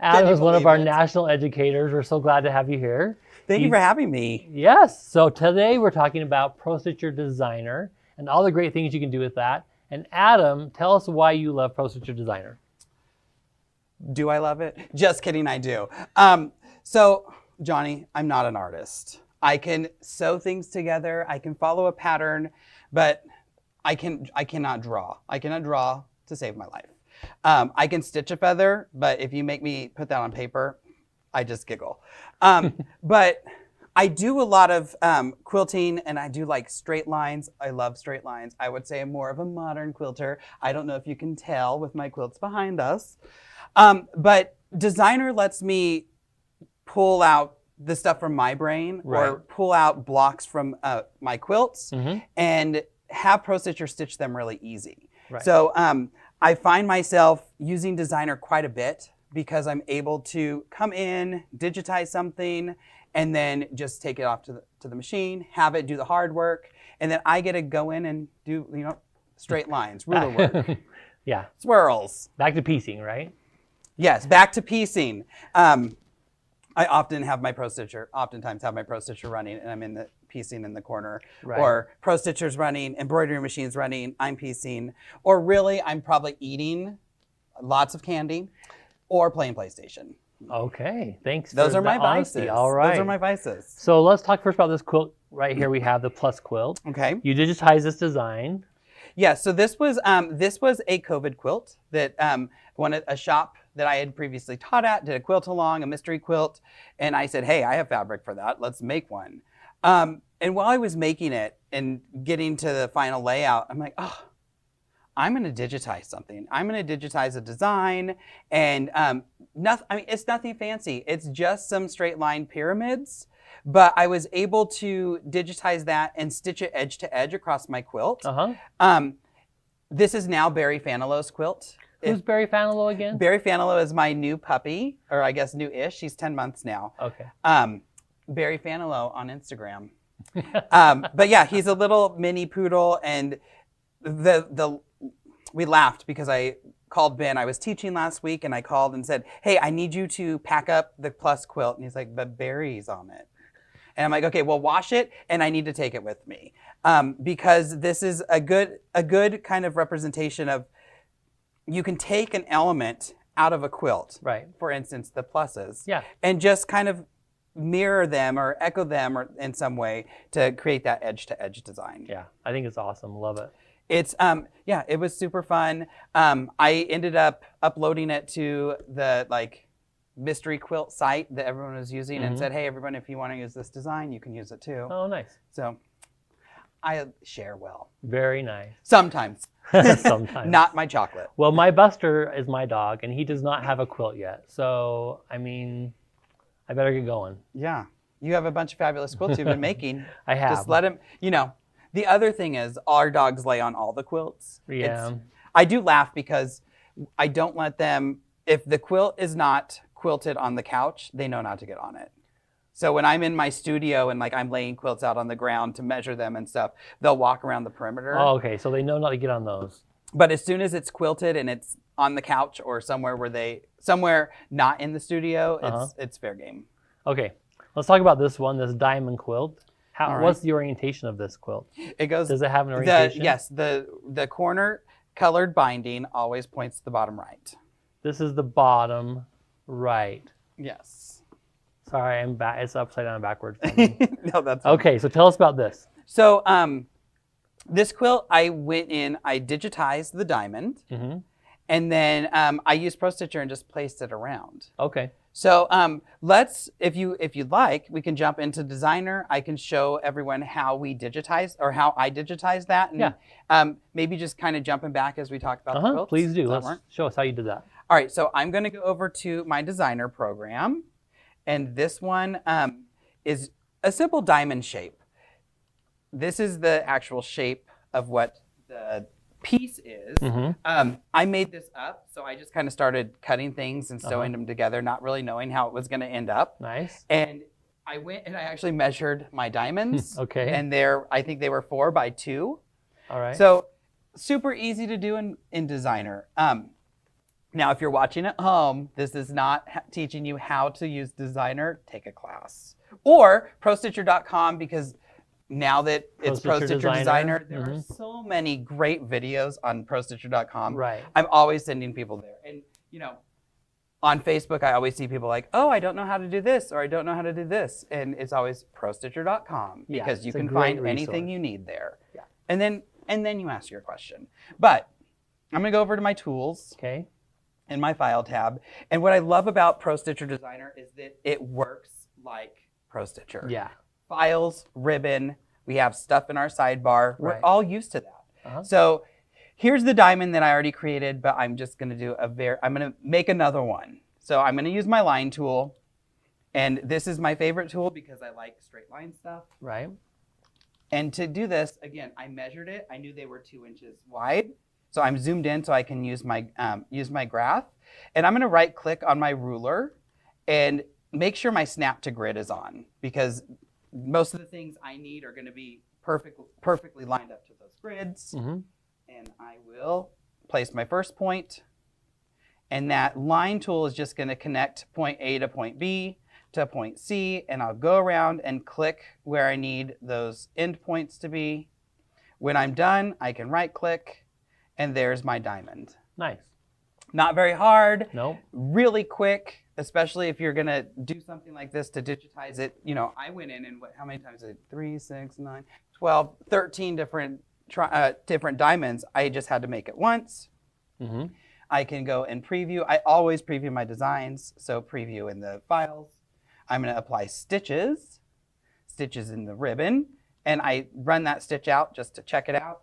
Adam is one of our national educators. We're so glad to have you here. Thank you for having me. Yes. So today we're talking about Pro Stitcher Designer and all the great things you can do with that. And Adam, tell us why you love Pro Stitcher Designer. Do I love it? Just kidding, I do. So, Johnny, I'm not an artist. I can sew things together. I can follow a pattern, but I cannot draw. I cannot draw to save my life. I can stitch a feather, but if you make me put that on paper, I just giggle. But I do a lot of quilting, and I do like straight lines. I love straight lines. I would say I'm more of a modern quilter. I don't know if you can tell with my quilts behind us. But designer lets me pull out the stuff from my brain, right, or pull out blocks from my quilts, and have Pro Stitcher stitch them really easy. Right. So I find myself using designer quite a bit because I'm able to come in, digitize something, and then just take it off to the machine, have it do the hard work, and then I get to go in and do, you know, straight lines, ruler work. Yeah. Swirls. Back to piecing, right? Yes, back to piecing. I oftentimes have my Pro Stitcher running, and I'm in the piecing in the corner. Right. Or Pro Stitcher's running, embroidery machine's running, I'm piecing. Or really, I'm probably eating lots of candy or playing PlayStation. Okay, thanks. Those are my vices. All right. Those are my vices. So let's talk first about this quilt right here. We have the Plus quilt. Okay. You digitized this design. Yeah, so this was a COVID quilt that a shop that I had previously taught at did a quilt along, a mystery quilt, and I said, hey, I have fabric for that. Let's make one. And while I was making it and getting to the final layout, I'm like, oh, I'm going to digitize something. I'm going to digitize a design, and it's nothing fancy. It's just some straight line pyramids, but I was able to digitize that and stitch it edge to edge across my quilt. This is now Barry Fanilow's quilt. Who's Barry Fanilow again? Barry Fanilow is my new puppy, or I guess new-ish. She's 10 months now. Okay. Barry Fanilow on Instagram. But yeah, he's a little mini poodle, and we laughed because I called Ben. I was teaching last week, and I called and said, hey, I need you to pack up the Plus quilt. And he's like, but Barry's on it. And I'm like, okay, well, wash it, and I need to take it with me. Because this is a good kind of representation of, you can take an element out of a quilt, right? For instance, the pluses, yeah, and just kind of mirror them or echo them or in some way to create that edge-to-edge design. Yeah, I think it's awesome. Love it. It's yeah, it was super fun. I ended up uploading it to the mystery quilt site that everyone was using and said, hey, everyone, if you want to use this design, you can use it too. Oh, nice. So I share well. Very nice. Sometimes. Sometimes. Not my chocolate. Well, my Buster is my dog, and he does not have a quilt yet. So, I mean, I better get going. Yeah. You have a bunch of fabulous quilts you've been making. I have. Just let him, the other thing is our dogs lay on all the quilts. Yeah. I do laugh because I don't let them, if the quilt is not quilted on the couch, they know not to get on it. So when I'm in my studio and I'm laying quilts out on the ground to measure them and stuff, they'll walk around the perimeter. Oh, okay. So they know not to get on those. But as soon as it's quilted and it's on the couch or somewhere not in the studio, it's fair game. Okay. Let's talk about this one, this diamond quilt. What's the orientation of this quilt? Does it have an orientation? Yes. The corner colored binding always points to the bottom right. This is the bottom right. Yes. Sorry, I'm back. It's upside down and backwards. No, that's okay. So tell us about this. So this quilt, I went in, I digitized the diamond, and then I used Pro Stitcher and just placed it around. Okay. So if you'd like, we can jump into designer. I can show everyone how we digitize or how I digitize that, and yeah. Maybe just kind of jumping back as we talk about the quilts. Please do. Let's show us how you did that. All right. So I'm going to go over to my designer program. And this one is a simple diamond shape. This is the actual shape of what the piece is. I made this up, so I just kind of started cutting things and sewing them together, not really knowing how it was going to end up. Nice. And I went and I actually measured my diamonds. Okay. And I think they were 4 by 2. All right. So super easy to do in designer. Now, if you're watching at home, this is not teaching you how to use Designer. Take a class. Or ProStitcher.com, because now that it's ProStitcher Designer, there are so many great videos on ProStitcher.com. Right. I'm always sending people there. And, you know, on Facebook, I always see people like, oh, I don't know how to do this, or I don't know how to do this. And it's always ProStitcher.com, because you can find anything you need there. Yeah. And then you ask your question. But I'm going to go over to my tools. Okay. In my file tab. And what I love about ProStitcher Designer is that it works like ProStitcher. Yeah. Files, ribbon, we have stuff in our sidebar. We're all used to that. So here's the diamond that I already created, but I'm just going to do I'm going to make another one. So I'm going to use my line tool. And this is my favorite tool because I like straight line stuff. Right. And to do this, again, I measured it. I knew they were 2 inches wide. So I'm zoomed in so I can use my graph. And I'm going to right click on my ruler and make sure my snap to grid is on, because most of the things I need are going to be perfectly lined up to those grids. And I will place my first point. And that line tool is just going to connect point A to point B to point C. And I'll go around and click where I need those endpoints to be. When I'm done, I can right click. And there's my diamond. Nice. Not very hard. Nope. Really quick, especially if you're going to do something like this to digitize it. You know, I went in and how many times? 3, 6, 9, 12, 13 different diamonds. I just had to make it once. I can go and preview. I always preview my designs. So preview in the files. I'm going to apply stitches in the ribbon. And I run that stitch out just to check it out.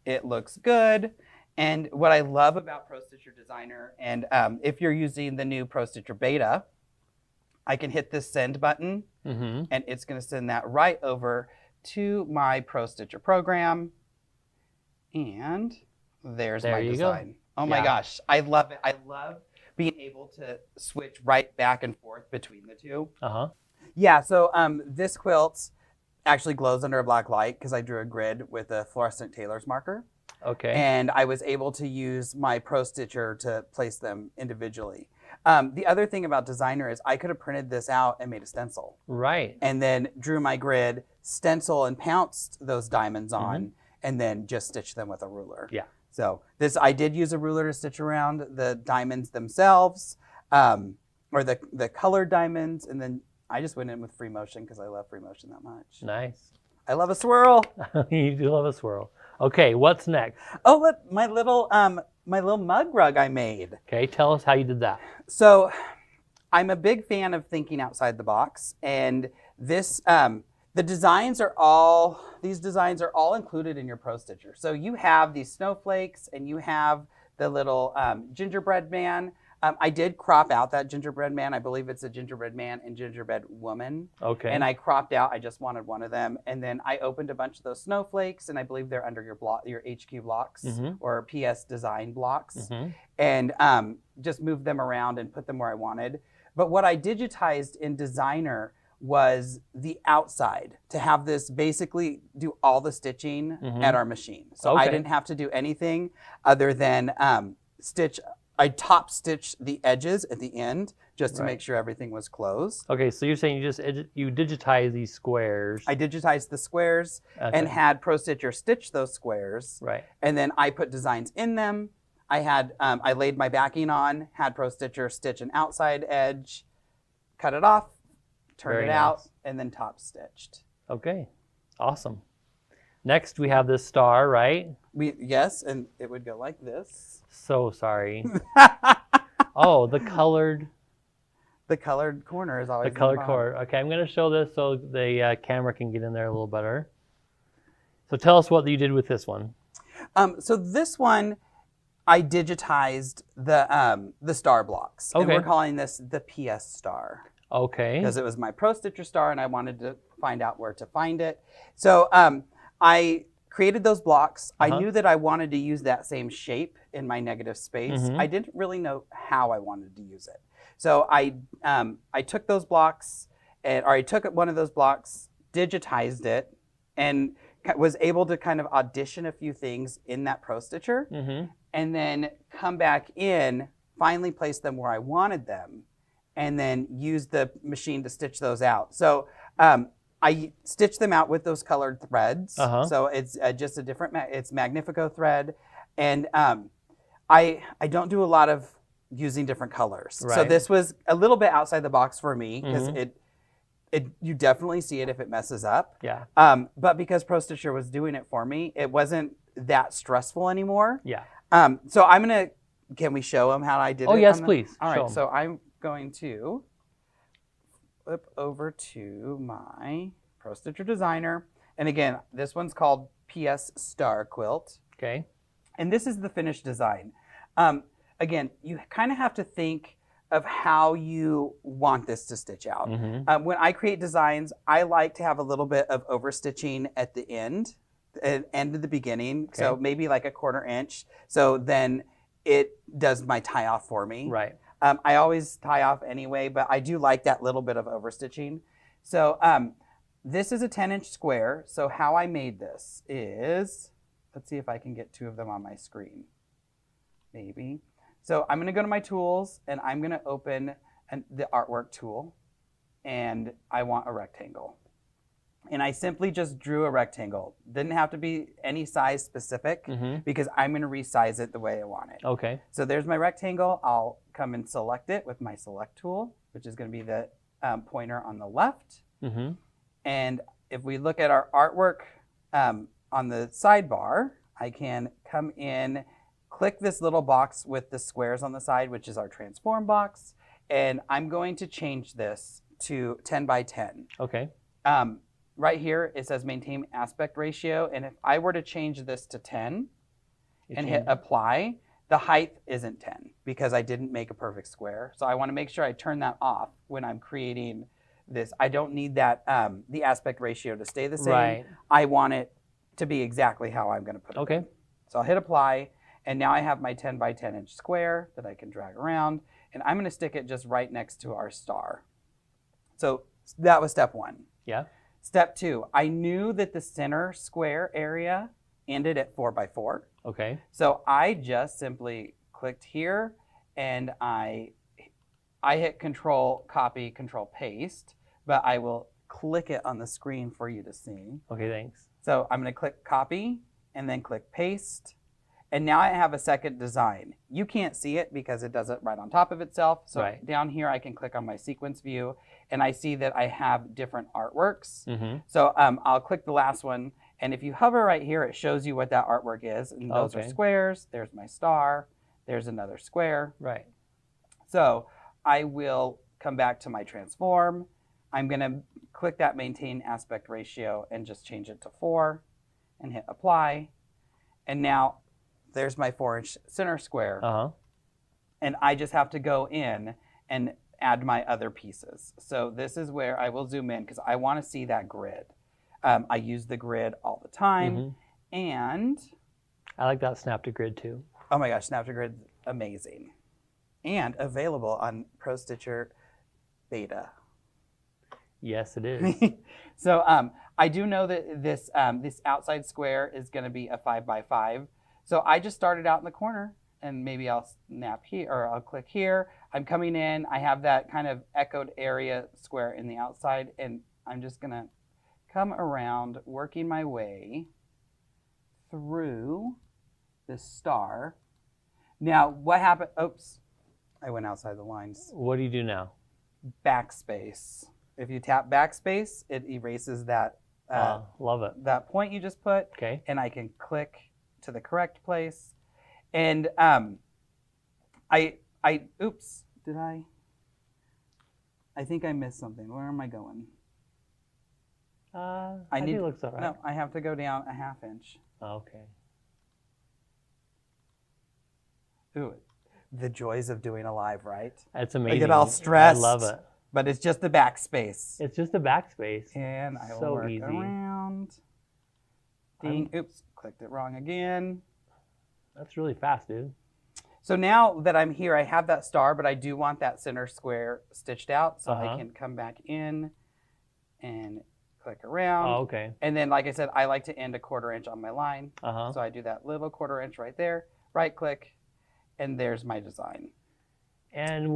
It looks good. And what I love about ProStitcher Designer, and if you're using the new ProStitcher Beta, I can hit this send button, and it's going to send that right over to my ProStitcher program. And there's my design. Oh my gosh, I love it. I love being able to switch right back and forth between the two. Yeah, so this quilt actually glows under a black light because I drew a grid with a fluorescent tailor's marker. Okay. And I was able to use my ProStitcher to place them individually. The other thing about Designer is I could have printed this out and made a stencil. Right. And then drew my grid, stencil and pounced those diamonds on, and then just stitched them with a ruler. Yeah. So I did use a ruler to stitch around the diamonds themselves, or the colored diamonds, and then I just went in with free motion because I love free motion that much. Nice. I love a swirl. You do love a swirl. Okay, what's next? Oh, look, my little mug rug I made. Okay, tell us how you did that. So I'm a big fan of thinking outside the box, and these designs are all included in your ProStitcher. So you have these snowflakes, and you have the little gingerbread man. I did crop out that gingerbread man. I believe it's a gingerbread man and gingerbread woman. Okay. And I cropped out. I just wanted one of them. And then I opened a bunch of those snowflakes, and I believe they're under your HQ blocks or PS design blocks, and just moved them around and put them where I wanted. But what I digitized in Designer was the outside, to have this basically do all the stitching at our machine. So I didn't have to do anything other than I top stitched the edges at the end just to make sure everything was closed. Okay, so you're saying you digitize these squares. I digitized the squares and had ProStitcher stitch those squares. Right. And then I put designs in them. I laid my backing on, had ProStitcher stitch an outside edge, cut it off, turned it out, and then top stitched. Okay, awesome. Next we have this star, right? Yes, and it would go like this. So sorry. Oh, the colored corner is always the colored corner. Okay, I'm going to show this so the camera can get in there a little better. So tell us what you did with this one. So this one, I digitized the star blocks. Okay. And we're calling this the PS star. Okay. Because it was my ProStitcher star, and I wanted to find out where to find it. So I created those blocks. I knew that I wanted to use that same shape in my negative space. I didn't really know how I wanted to use it. So I took those blocks, I took one of those blocks, digitized it, and was able to kind of audition a few things in that ProStitcher, and then come back in finally place them where I wanted them, and then use the machine to stitch those out. So I stitch them out with those colored threads. So it's just a different, it's Magnifico thread. And I don't do a lot of using different colors. Right. So this was a little bit outside the box for me because you definitely see it if it messes up. Yeah. But because Pro Stitcher was doing it for me, it wasn't that stressful anymore. Yeah. So I'm going to, can we show them how I did it? Oh, yes, please. All Show right. 'em. So I'm going to flip over to my Pro Stitcher Designer. And again, this one's called PS Star Quilt. Okay. And this is the finished design. Again, you kind of have to think of how you want this to stitch out. When I create designs, I like to have a little bit of overstitching at the end of the beginning. Okay. So maybe like a 1/4 inch. So then it does my tie off for me. Right. I always tie off anyway, but I do like that little bit of overstitching. So this is a 10-inch square. So how I made this is, let's see if I can get 2 of them on my screen. Maybe. So I'm going to go to my tools and I'm going to open the artwork tool, and I want a rectangle. And I simply just drew a rectangle. Didn't have to be any size specific because I'm going to resize it the way I want it. Okay. So there's my rectangle. I'll come and select it with my select tool, which is going to be the pointer on the left. And if we look at our artwork on the sidebar, I can come in, click this little box with the squares on the side, which is our transform box. And I'm going to change this to 10 by 10. Okay. Right here, it says maintain aspect ratio. And if I were to change this to 10 and hit apply, the height isn't 10 because I didn't make a perfect square. So I want to make sure I turn that off when I'm creating this. I don't need that, the aspect ratio to stay the same. Right. I want it to be exactly how I'm going to put it. Okay. in. So I'll hit apply. And now I have my 10 by 10 inch square that I can drag around. And I'm going to stick it just right next to our star. So that was step 1. Yeah. Step 2, I knew that the center square area ended at 4 by 4. Okay. So I just simply clicked here and I hit Control Copy, Control Paste, but I will click it on the screen for you to see. Okay, thanks. So I'm going to click Copy and then click Paste. And now I have a second design. You can't see it because it does it right on top of itself. So down here, I can click on my sequence view and I see that I have different artworks. So I'll click the last one. And if you hover right here, it shows you what that artwork is. And those are squares. There's my star. There's another square. Right. So I will come back to my transform. I'm going to click that maintain aspect ratio and just change it to 4 and hit apply. And now there's my 4-inch center square. And I just have to go in and add my other pieces. So this is where I will zoom in because I want to see that grid. I use the grid all the time. And I like that snap to grid too. oh my gosh, Snap to Grid, amazing. And available on Pro Stitcher Beta. Yes, it is. So I do know that this, this outside square is going to be a 5 by 5. So I just started out in the corner and maybe I'll snap here or I'll click here. I'm coming in, I have that kind of echoed area square in the outside and I'm just going to come around working my way through this star. Now what happened, oops, I went outside the lines. What do you do now? Backspace. If you tap backspace, it erases that love it. that point you just put. Okay. And I can click to the correct place. And oops, did I think I missed something. Where am I going? I think it looks all right. No, I have to go down a 1/2 inch. Okay. Ooh, the joys of doing a live, right? That's amazing. I get all stressed. I love it. But it's just the backspace. It's just a backspace. And I will So work easy. around. Ding, oops, clicked it wrong again. That's really fast, dude. So now that I'm here, I have that star, but I do want that center square stitched out. So I can come back in and click around. Oh, okay. And then, like I said, I like to end a 1/4 inch on my line. Uh-huh. So I do that little 1/4 inch right there, right click, and there's my design. And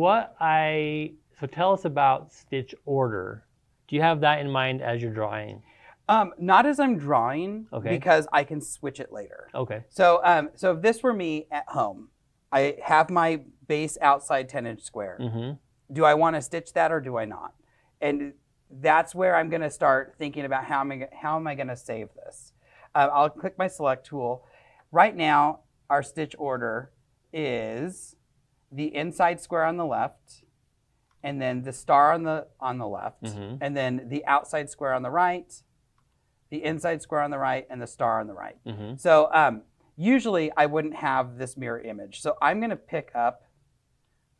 so tell us about stitch order. Do you have that in mind as you're drawing? Not as I'm drawing, because I can switch it later. Okay. So, so if this were me at home, I have my base outside 10-inch square. Mm-hmm. Do I want to stitch that or do I not? And that's where I'm going to start thinking about how am I going to save this. I'll click my select tool. Right now, our stitch order is the inside square on the left, and then the star on the left, and then the outside square on the right, the inside square on the right, and the star on the right. So usually I wouldn't have this mirror image. So I'm going to pick up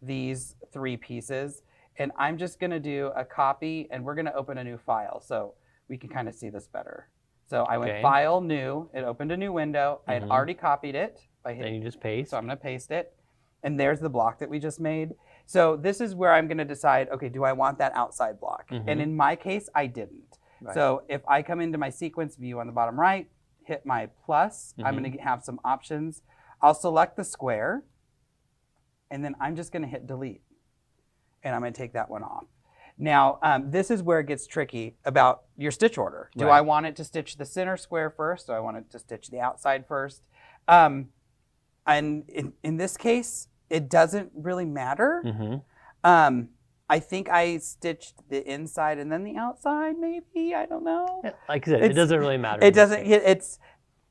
these 3 pieces, and I'm just going to do a copy, and we're going to open a new file so we can kind of see this better. So I went File, New. It opened a new window. I had already copied it. Then you just paste. So I'm going to paste it. And there's the block that we just made. So this is where I'm going to decide, okay, do I want that outside block? And in my case, I didn't. Right. So if I come into my sequence view on the bottom right, hit my plus, I'm going to have some options. I'll select the square, and then I'm just going to hit delete. And I'm going to take that one off. Now, this is where it gets tricky about your stitch order. Do I want it to stitch the center square first? Do I want it to stitch the outside first? And in this case, it doesn't really matter. I think I stitched the inside and then the outside, maybe. I don't know. Like I said, it doesn't really matter. It doesn't.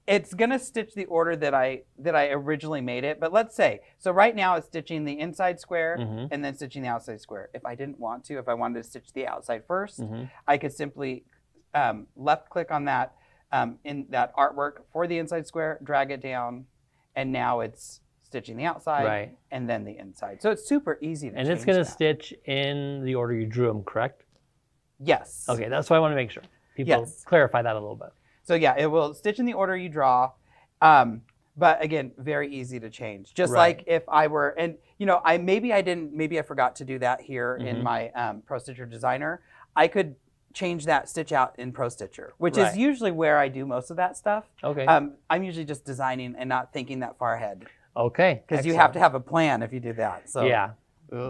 It's gonna stitch the order that I originally made it. But let's say, so right now it's stitching the inside square and then stitching the outside square. If I didn't want to, if I wanted to stitch the outside first, I could simply left click on that in that artwork for the inside square, drag it down, and now it's stitching the outside and then the inside. So it's super easy to change. And it's going to stitch in the order you drew them, correct? Yes. Okay, that's why I want to make sure people clarify that a little bit. So yeah, it will stitch in the order you draw. But again, very easy to change. Just like if I were, and you know, maybe I forgot to do that here in my Pro Stitcher Designer. I could change that stitch out in Pro Stitcher, which is usually where I do most of that stuff. Okay. I'm usually just designing and not thinking that far ahead. Okay. Because you have to have a plan if you do that. So yeah.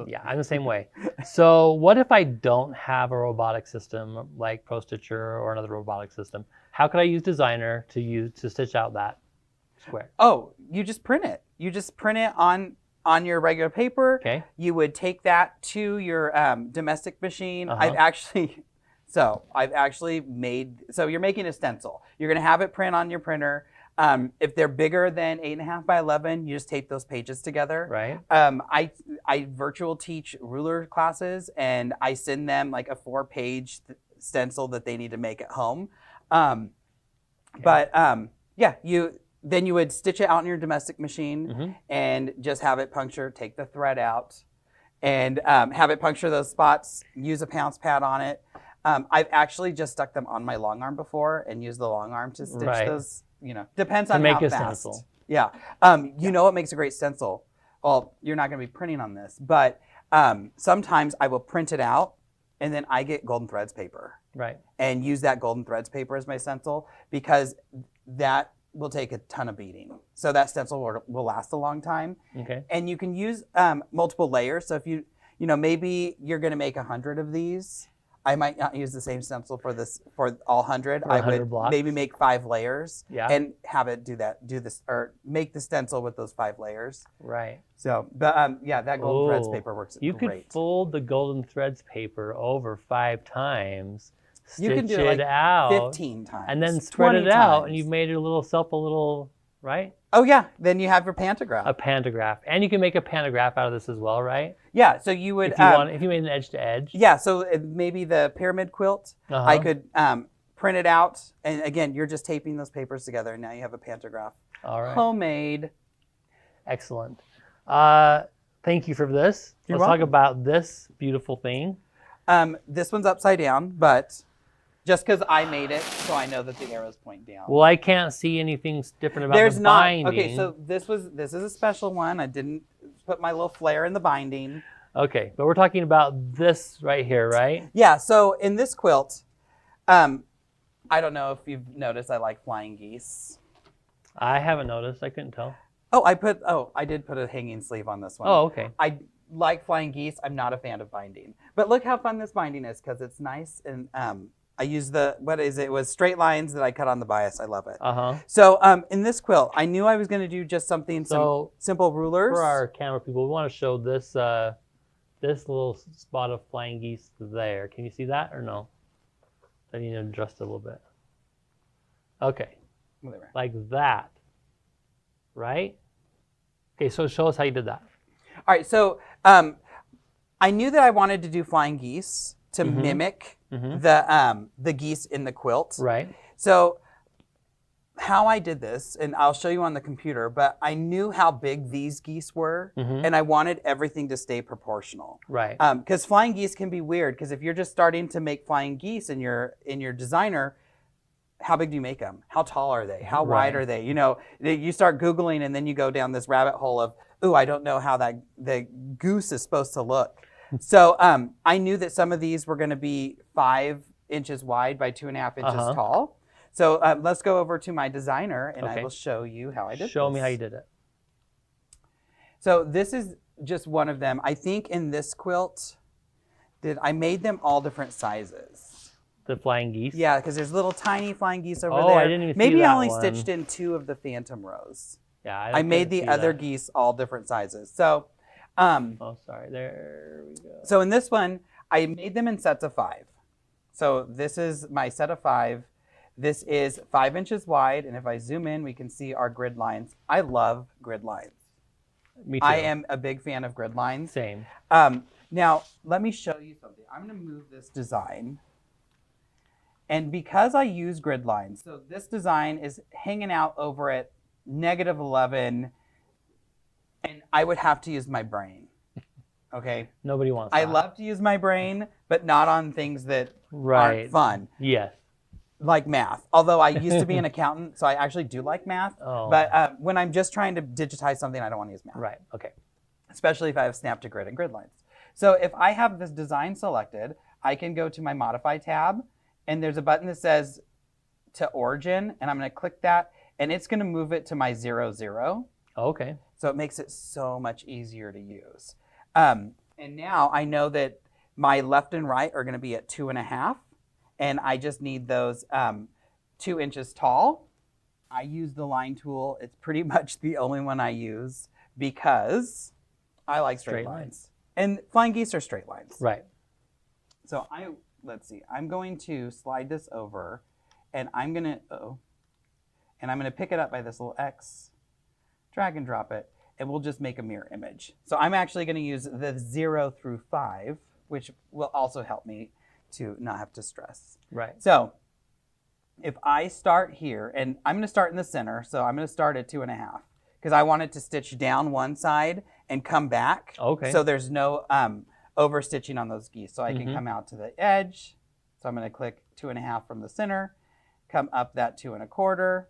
Yeah, I'm the same way. So what if I don't have a robotic system like Pro Stitcher or another robotic system? How could I use Designer to stitch out that square? Oh, you just print it. You just print it on your regular paper. Okay. You would take that to your domestic machine. I've actually made, so you're making a stencil. You're going to have it print on your printer. If they're bigger than 8.5 by 11, you just tape those pages together. Right. I virtual teach ruler classes, and I send them like a 4-page stencil that they need to make at home. Yeah, then you would stitch it out in your domestic machine and just have it puncture, take the thread out, and have it puncture those spots, use a pounce pad on it. I've actually just stuck them on my long arm before and used the long arm to stitch those. You know, depends on how fast. Stencil. Yeah. You know what makes a great stencil? Well, you're not going to be printing on this, but sometimes I will print it out, and then I get golden threads paper. Right. And use that golden threads paper as my stencil, because that will take a ton of beating. So that stencil will last a long time. Okay. And you can use multiple layers. So if you maybe you're going to make 100 of these. I might not use the same stencil for all 100. I would maybe make 5 layers and have it do this, or make the stencil with those 5 layers. Right. So, but yeah, that golden threads paper works great. You could fold the golden threads paper over 5 times, you can do it like out 15 times, and then spread it out, and you've made a little, right? Oh yeah, then you have your pantograph. A pantograph, and you can make a pantograph out of this as well, right? Yeah, so you would if you made an edge to edge. Yeah, so maybe the pyramid quilt, I could print it out, and again, you're just taping those papers together, and now you have a pantograph. All right. Homemade. Excellent. Thank you for this. Let's talk about this beautiful thing. This one's upside down, but just because I made it, so I know that the arrows point down. Well, I can't see anything different about the binding. Okay, so this is a special one. I didn't put my little flair in the binding. Okay, but we're talking about this right here, right? Yeah, so in this quilt, I don't know if you've noticed I like flying geese. I haven't noticed. I couldn't tell. I did put a hanging sleeve on this one. Oh, okay. like flying geese, I'm not a fan of binding. But look how fun this binding is because it's nice. And I use it was straight lines that I cut on the bias. I love it. So in this quilt, I knew I was going to do just some simple rulers. For our camera people, we want to show this this little spot of flying geese there. Can you see that or no? I need to adjust it a little bit. Okay, like that, right? Okay, so show us how you did that. All right, so I knew that I wanted to do flying geese to mimic the geese in the quilt. Right. So how I did this, and I'll show you on the computer, but I knew how big these geese were, and I wanted everything to stay proportional. Right. Because flying geese can be weird, because if you're just starting to make flying geese in your designer, how big do you make them? How tall are they? How wide are they? You know, you start Googling and then you go down this rabbit hole of, ooh, I don't know how the goose is supposed to look. So I knew that some of these were going to be 5 inches wide by 2.5 inches tall. So let's go over to my designer and I will show you how I did this. Show me how you did it. So this is just one of them. I think in this quilt, I made them all different sizes. The flying geese? Yeah, because there's little tiny flying geese over there. Oh, I didn't even see that Maybe I only one. stitched in 2 of the phantom rows. Yeah, I made the other geese all different sizes. So, oh, sorry. There we go. So in this one, I made them in sets of 5. So this is my set of 5. This is 5 inches wide, and if I zoom in, we can see our grid lines. I love grid lines. Me too. I am a big fan of grid lines. Same. Now, let me show you something. I'm going to move this design. And because I use grid lines, so this design is hanging out over at -11, and I would have to use my brain. Okay? Nobody wants that. I love to use my brain, but not on things that aren't fun. Yes. Like math. Although I used to be an accountant, so I actually do like math. Oh. But when I'm just trying to digitize something, I don't want to use math. Right. Okay. Especially if I have snap to grid and grid lines. So if I have this design selected, I can go to my Modify tab, and there's a button that says to origin, and I'm going to click that, and it's going to move it to my 0, 0. Okay. So it makes it so much easier to use. And now I know that my left and right are going to be at 2.5, and I just need those 2 inches tall. I use the line tool. It's pretty much the only one I use because I like straight lines. And flying geese are straight lines. Right. So let's see, I'm going to slide this over, and I'm going to pick it up by this little X, drag and drop it, and we'll just make a mirror image. So I'm actually going to use the 0 through 5, which will also help me to not have to stress. Right. So if I start here, and I'm going to start in the center, so I'm going to start at 2.5, because I want it to stitch down one side and come back. Okay. So there's no over stitching on those geese. So I can come out to the edge. So I'm going to click 2.5 from the center, come up that 2.25,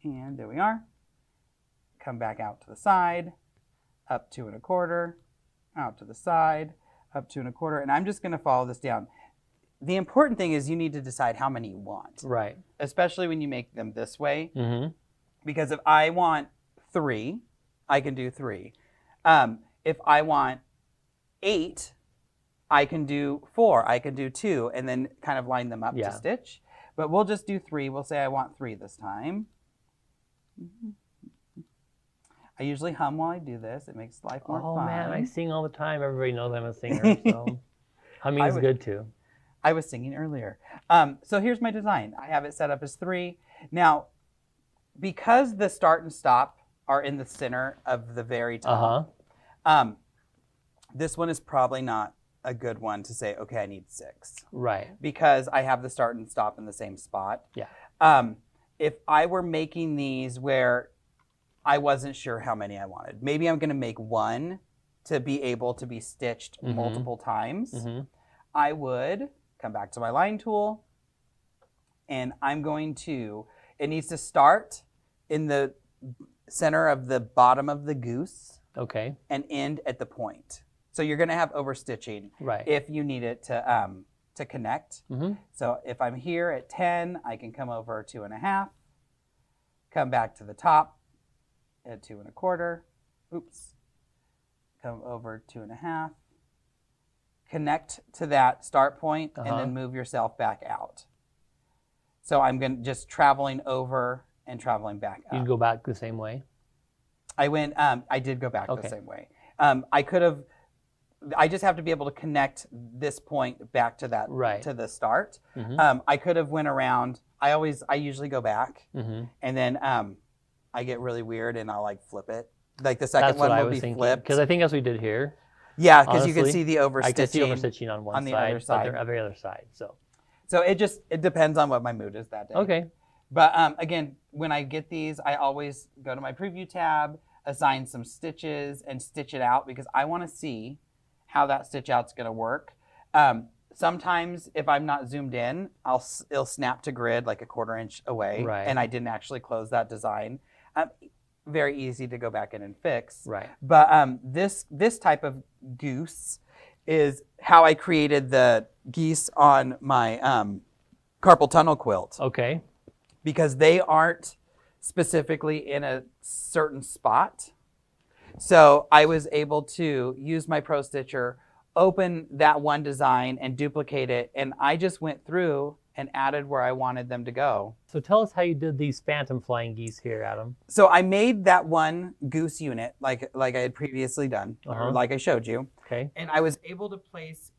and there we are. Come back out to the side, up 2.25, out to the side, up 2.25, and I'm just going to follow this down. The important thing is you need to decide how many you want. Right. Especially when you make them this way. Because if I want 3, I can do 3. If I want 8, I can do 4. I can do 2, and then kind of line them up to stitch. But we'll just do 3. We'll say I want 3 this time. I usually hum while I do this. It makes life more fun. Oh man, I sing all the time. Everybody knows I'm a singer, so humming is good too. I was singing earlier. So here's my design. I have it set up as 3. Now, because the start and stop are in the center of the very top, this one is probably not a good one to say, okay, I need 6. Right. Because I have the start and stop in the same spot. Yeah. If I were making these where I wasn't sure how many I wanted, maybe I'm going to make 1 to be able to be stitched multiple times. I would come back to my line tool, and I'm going to, it needs to start in the center of the bottom of the goose. Okay. And end at the point. So you're going to have overstitching if you need it to connect. So if I'm here at 10, I can come over 2.5, come back to the top at 2.25. Oops. come over 2.5, connect to that start point, and then move yourself back out. So I'm just traveling over and traveling back up. You'd go back the same way? I did go back the same way. I just have to be able to connect this point back to that, to the start. I could have went around. I usually go back, and then I get really weird and I'll like flip it. Like the second one will be flipped. Because I think that's what we did here. Yeah, because you can see the overstitching. I can see overstitching on one on the side, other side. but every other side. So it depends on what my mood is that day. Okay. But again, when I get these, I always go to my preview tab, assign some stitches, and stitch it out because I want to see how that stitch out's going to work. Sometimes if I'm not zoomed in, it'll snap to grid like a 1/4 inch away, and I didn't actually close that design. Very easy to go back in and fix. Right. But this type of goose is how I created the geese on my carpal tunnel quilt. Okay. Because they aren't specifically in a certain spot. So I was able to use my Pro Stitcher, open that one design and duplicate it. And I just went through and added where I wanted them to go. So tell us how you did these phantom flying geese here, Adam. So I made that one goose unit like I had previously done, or like I showed you. Okay. And I was able to place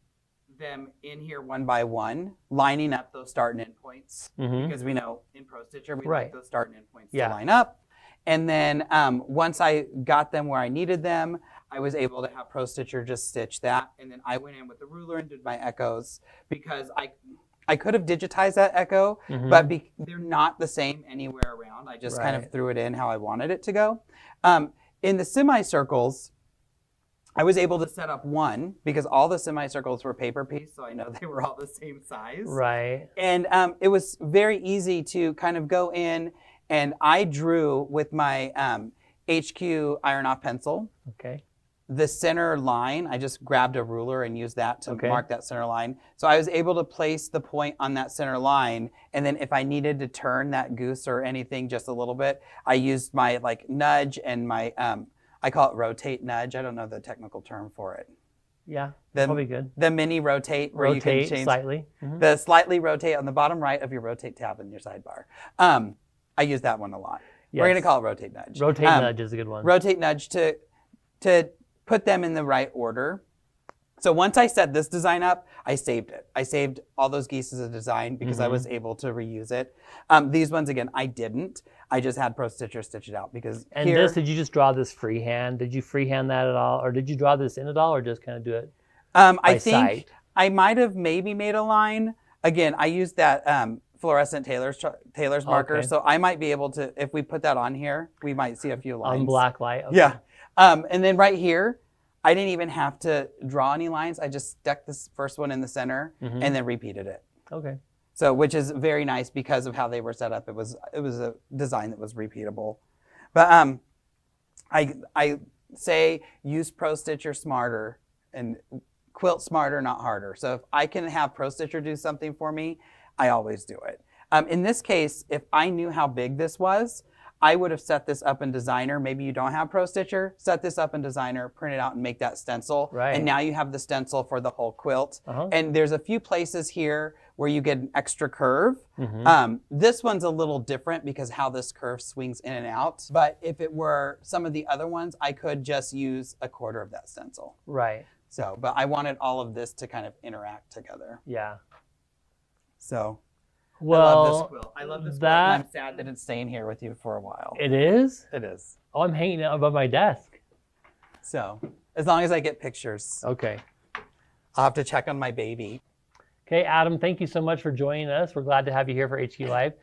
them in here one by one, lining up those start and end points. Because we know in Pro Stitcher, we like those start and end points to line up. And then once I got them where I needed them, I was able to have Pro Stitcher just stitch that. And then I went in with the ruler and did my echoes because I could have digitized that echo, but they're not the same anywhere around. I just kind of threw it in how I wanted it to go. In the semicircles, I was able to set up one because all the semicircles were paper piece, so I know they were all the same size. Right. And it was very easy to kind of go in, and I drew with my HQ iron off pencil. Okay. The center line, I just grabbed a ruler and used that to mark that center line. So I was able to place the point on that center line, and then if I needed to turn that goose or anything just a little bit, I used my like nudge and my I call it rotate nudge. I don't know the technical term for it. Yeah, probably good. The mini rotate where you can change slightly. The slightly rotate on the bottom right of your rotate tab in your sidebar. I use that one a lot. Yes. We're going to call it rotate nudge. Rotate nudge is a good one. Rotate nudge to put them in the right order. So once I set this design up, I saved it. I saved all those geese as a design because I was able to reuse it. These ones, again, I didn't. I just had Pro Stitcher stitch it out because And here, did you just draw this freehand? Did you freehand that at all? Or did you draw this in at all or just kind of do it I think sight? I might have maybe made a line. Again, I used that fluorescent Taylor's marker. So I might be able to, if we put that on here, we might see a few lines. On black light? Okay. Yeah. And then right here, I didn't even have to draw any lines. I just stuck this first one in the center and then repeated it. Okay. So, which is very nice because of how they were set up. It was a design that was repeatable. But I say use Pro Stitcher smarter and quilt smarter, not harder. So if I can have Pro Stitcher do something for me, I always do it. In this case, if I knew how big this was, I would have set this up in Designer. Maybe you don't have Pro Stitcher. Set this up in Designer, print it out, and make that stencil. Right. And now you have the stencil for the whole quilt. And there's a few places here where you get an extra curve. This one's a little different because how this curve swings in and out. But if it were some of the other ones, I could just use 1/4 of that stencil. Right. So, but I wanted all of this to kind of interact together. Yeah. So. Well, I love this quilt. I love this quilt, and I'm sad that it's staying here with you for a while. It is? It is. Oh, I'm hanging it above my desk. So, as long as I get pictures. Okay. I'll have to check on my baby. Okay, Adam, thank you so much for joining us. We're glad to have you here for HQ Live.